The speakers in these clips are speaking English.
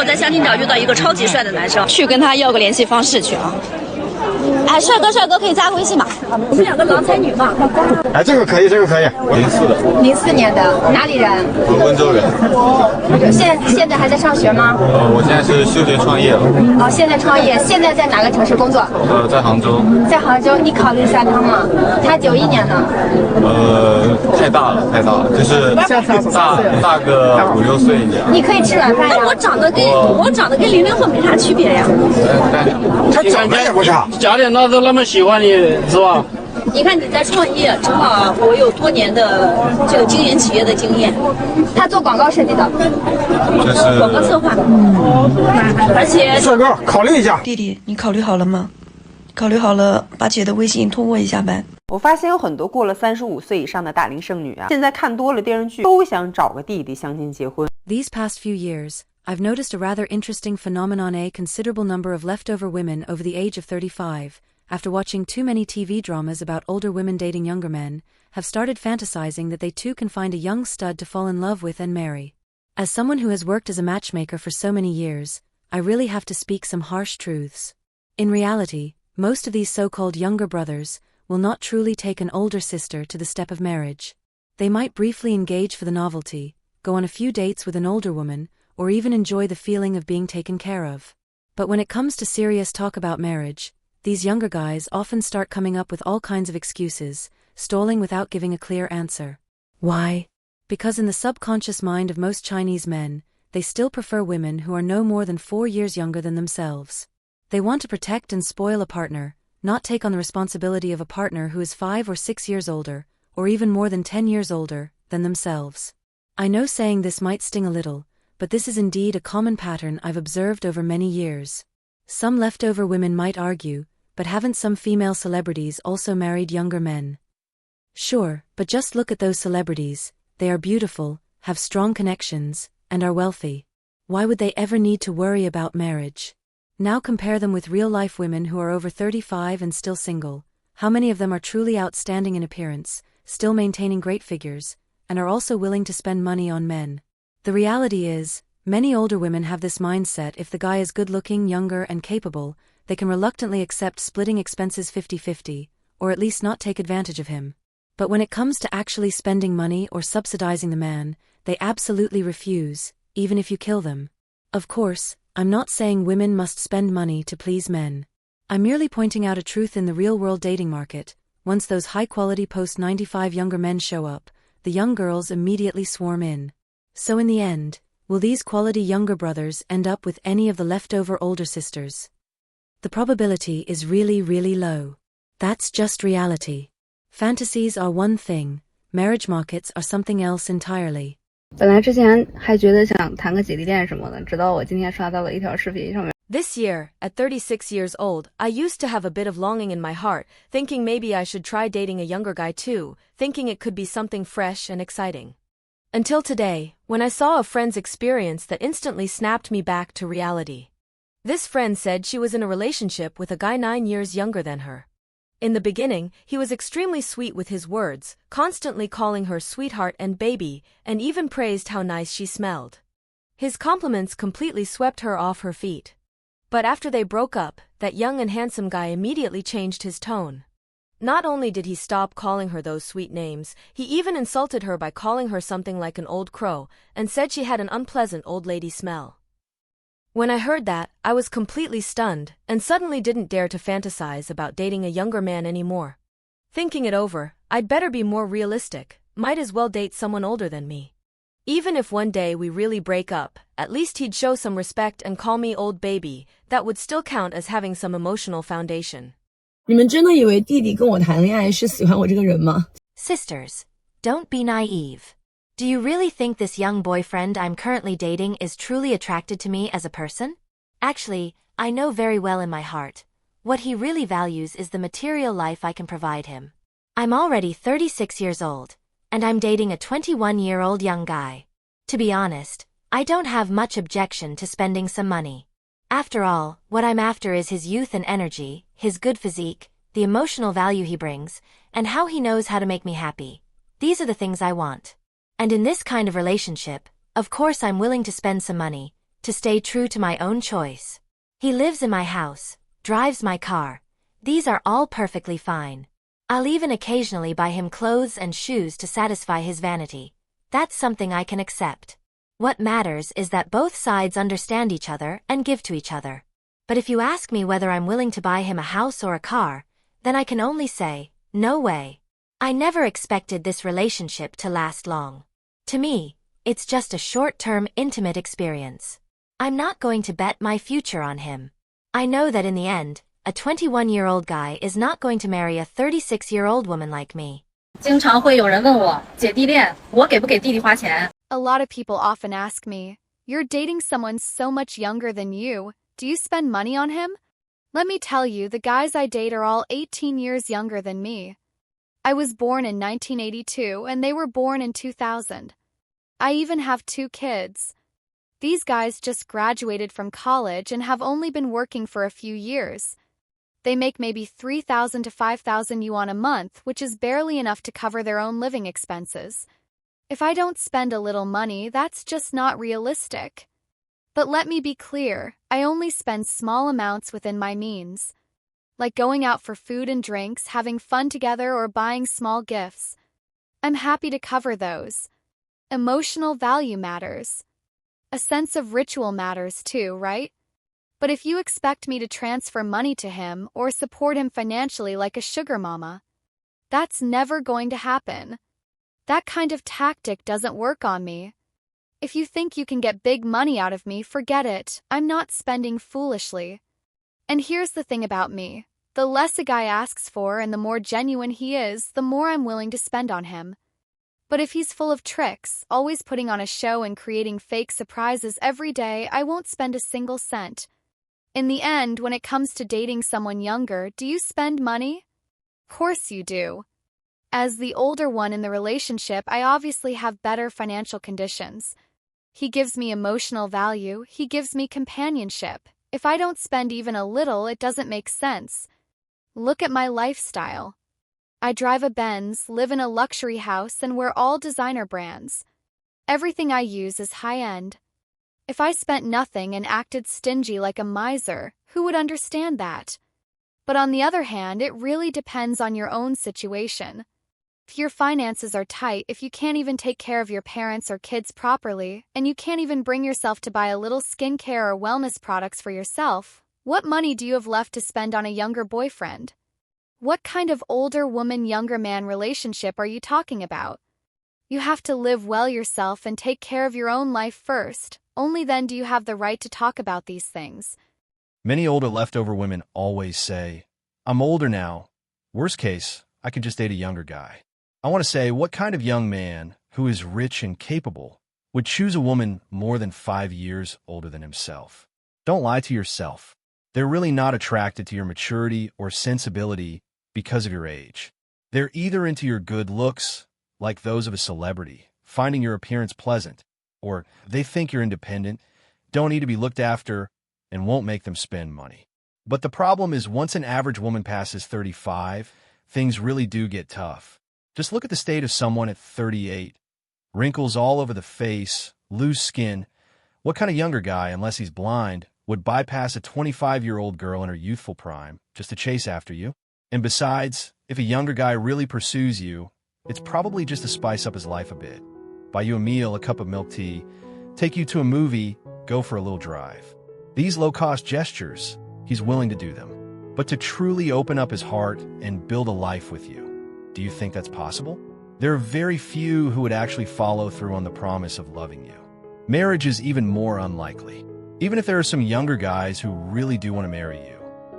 我在相亲角遇到一个超级帅的男生，去跟他要个联系方式去啊。哎，帅哥可以加微信吗？我们两个郎才女貌。哎，这个可以04的，04年的，哪里人？温州人。现在还在上学吗？我现在是休学创业了。哦，现在创业，现在在哪个城市工作？在杭州。在杭州，你考虑一下他吗？他91年的。太大了，就是大个5、6岁一点。你可以吃软饭呀。我长得跟00后没啥区别呀。他长得也不差。家里那都那么喜欢你，是吧？你看你在创业，正好我有多年的这个经营企业的经验。他做广告设计的，就是广告策划，而且帅哥考虑一下。弟弟，你考虑好了吗？考虑好了，把姐的微信通过一下呗。我发现有很多过了35岁以上的大龄剩女啊，现在看多了电视剧，都想找个弟弟相亲结婚。 These past few years, I've noticed a rather interesting phenomenon. A considerable number of leftover women over the age of 35, after watching too many TV dramas about older women dating younger men, have started fantasizing that they too can find a young stud to fall in love with and marry. As someone who has worked as a matchmaker for so many years, I really have to speak some harsh truths. In reality, most of these so-called younger brothers will not truly take an older sister to the step of marriage. They might briefly engage for the novelty, go on a few dates with an older woman, or even enjoy the feeling of being taken care of. But when it comes to serious talk about marriage, these younger guys often start coming up with all kinds of excuses, stalling without giving a clear answer. Why? Because in the subconscious mind of most Chinese men, they still prefer women who are no more than 4 years younger than themselves. They want to protect and spoil a partner, not take on the responsibility of a partner who is 5 or 6 years older, or even more than 10 years older, than themselves. I know saying this might sting a little, but this is indeed a common pattern I've observed over many years. Some leftover women might argue, but haven't some female celebrities also married younger men? Sure, but just look at those celebrities. They are beautiful, have strong connections, and are wealthy. Why would they ever need to worry about marriage? Now compare them with real-life women who are over 35 and still single. How many of them are truly outstanding in appearance, still maintaining great figures, and are also willing to spend money on men? The reality is, many older women have this mindset: if the guy is good-looking, younger, and capable, they can reluctantly accept splitting expenses 50-50, or at least not take advantage of him. But when it comes to actually spending money or subsidizing the man, they absolutely refuse, even if you kill them. Of course, I'm not saying women must spend money to please men. I'm merely pointing out a truth in the real-world dating market. Once those high-quality post-95 younger men show up, the young girls immediately swarm in. So in the end, will these quality younger brothers end up with any of the leftover older sisters? The probability is really, really low. That's just reality. Fantasies are one thing, marriage markets are something else entirely. 本来之前还觉得想谈个姐弟恋什么的，直到我今天刷到了一条视频上面。 This year, at 36 years old, I used to have a bit of longing in my heart, thinking maybe I should try dating a younger guy too, thinking it could be something fresh and exciting. Until today, when I saw a friend's experience that instantly snapped me back to reality. This friend said she was in a relationship with a guy 9 years younger than her. In the beginning, he was extremely sweet with his words, constantly calling her sweetheart and baby, and even praised how nice she smelled. His compliments completely swept her off her feet. But after they broke up, that young and handsome guy immediately changed his tone. Not only did he stop calling her those sweet names, he even insulted her by calling her something like an old crow, and said she had an unpleasant old lady smell. When I heard that, I was completely stunned, and suddenly didn't dare to fantasize about dating a younger man anymore. Thinking it over, I'd better be more realistic, might as well date someone older than me. Even if one day we really break up, at least he'd show some respect and call me old baby, that would still count as having some emotional foundation. 你们真的以为弟弟跟我谈恋爱是喜欢我这个人吗？ Sisters, don't be naive. Do you really think this young boyfriend I'm currently dating is truly attracted to me as a person? Actually, I know very well in my heart. What he really values is the material life I can provide him. I'm already 36 years old, and I'm dating a 21-year-old young guy. To be honest, I don't have much objection to spending some money. After all, what I'm after is his youth and energy, his good physique, the emotional value he brings, and how he knows how to make me happy. These are the things I want. And in this kind of relationship, of course I'm willing to spend some money, to stay true to my own choice. He lives in my house, drives my car. These are all perfectly fine. I'll even occasionally buy him clothes and shoes to satisfy his vanity. That's something I can accept. What matters is that both sides understand each other and give to each other. But if you ask me whether I'm willing to buy him a house or a car, then I can only say, no way. I never expected this relationship to last long. To me, it's just a short-term intimate experience. I'm not going to bet my future on him. I know that in the end, a 21-year-old guy is not going to marry a 36-year-old woman like me. 经常会有人问我，姐弟恋，我给不给弟弟花钱？ A lot of people often ask me, you're dating someone so much younger than you, do you spend money on him? Let me tell you, the guys I date are all 18 years younger than me. I was born in 1982 and they were born in 2000. I even have 2 kids. These guys just graduated from college and have only been working for a few years. They make maybe 3,000 to 5,000 yuan a month, which is barely enough to cover their own living expenses. If I don't spend a little money, that's just not realistic. But let me be clear, I only spend small amounts within my means. Like going out for food and drinks, having fun together, or buying small gifts. I'm happy to cover those. Emotional value matters. A sense of ritual matters too, right? But if you expect me to transfer money to him or support him financially like a sugar mama, that's never going to happen. That kind of tactic doesn't work on me. If you think you can get big money out of me, forget it. I'm not spending foolishly. And here's the thing about me. The less a guy asks for and the more genuine he is, the more I'm willing to spend on him. But if he's full of tricks, always putting on a show and creating fake surprises every day, I won't spend a single cent. In the end, when it comes to dating someone younger, do you spend money? Of course you do. As the older one in the relationship, I obviously have better financial conditions. He gives me emotional value, he gives me companionship. If I don't spend even a little, it doesn't make sense. Look at my lifestyle. I drive a Benz, live in a luxury house, and wear all designer brands. Everything I use is high-end. If I spent nothing and acted stingy like a miser, who would understand that? But on the other hand, it really depends on your own situation. If your finances are tight, if you can't even take care of your parents or kids properly, and you can't even bring yourself to buy a little skincare or wellness products for yourself, what money do you have left to spend on a younger boyfriend? What kind of older woman, younger man relationship are you talking about? You have to live well yourself and take care of your own life first. Only then do you have the right to talk about these things. Many older leftover women always say, I'm older now. Worst case, I could just date a younger guy. I want to say, what kind of young man who is rich and capable would choose a woman more than 5 years older than himself? Don't lie to yourself. They're really not attracted to your maturity or sensibility because of your age. They're either into your good looks, like those of a celebrity, finding your appearance pleasant, or they think you're independent, don't need to be looked after, and won't make them spend money. But the problem is, once an average woman passes 35, things really do get tough. Just look at the state of someone at 38. Wrinkles all over the face, loose skin. What kind of younger guy, unless he's blind, would bypass a 25-year-old girl in her youthful prime just to chase after you? And besides, if a younger guy really pursues you, it's probably just to spice up his life a bit. Buy you a meal, a cup of milk tea, take you to a movie, go for a little drive. These low-cost gestures, he's willing to do them. But to truly open up his heart and build a life with you, do you think that's possible? There are very few who would actually follow through on the promise of loving you. Marriage is even more unlikely. Even if there are some younger guys who really do want to marry you,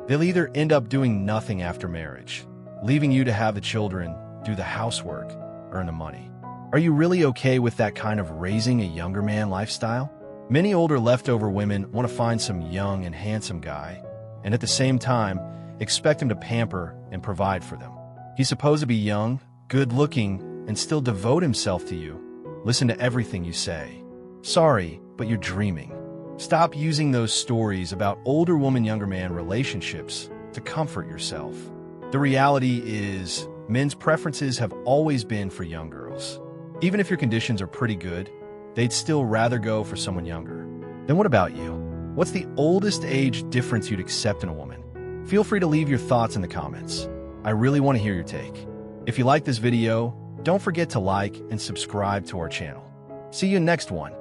they'll either end up doing nothing after marriage, leaving you to have the children, do the housework, earn the money. Are you really okay with that kind of raising a younger man lifestyle? Many older leftover women want to find some young and handsome guy, and at the same time, expect him to pamper and provide for them. He's supposed to be young, good-looking, and still devote himself to you. Listen to everything you say. Sorry, but you're dreaming. Stop using those stories about older woman, younger man relationships to comfort yourself. The reality is, men's preferences have always been for young girls. Even if your conditions are pretty good, they'd still rather go for someone younger. Then what about you? What's the oldest age difference you'd accept in a woman? Feel free to leave your thoughts in the comments. I really want to hear your take. If you like this video, don't forget to like and subscribe to our channel. See you in next one.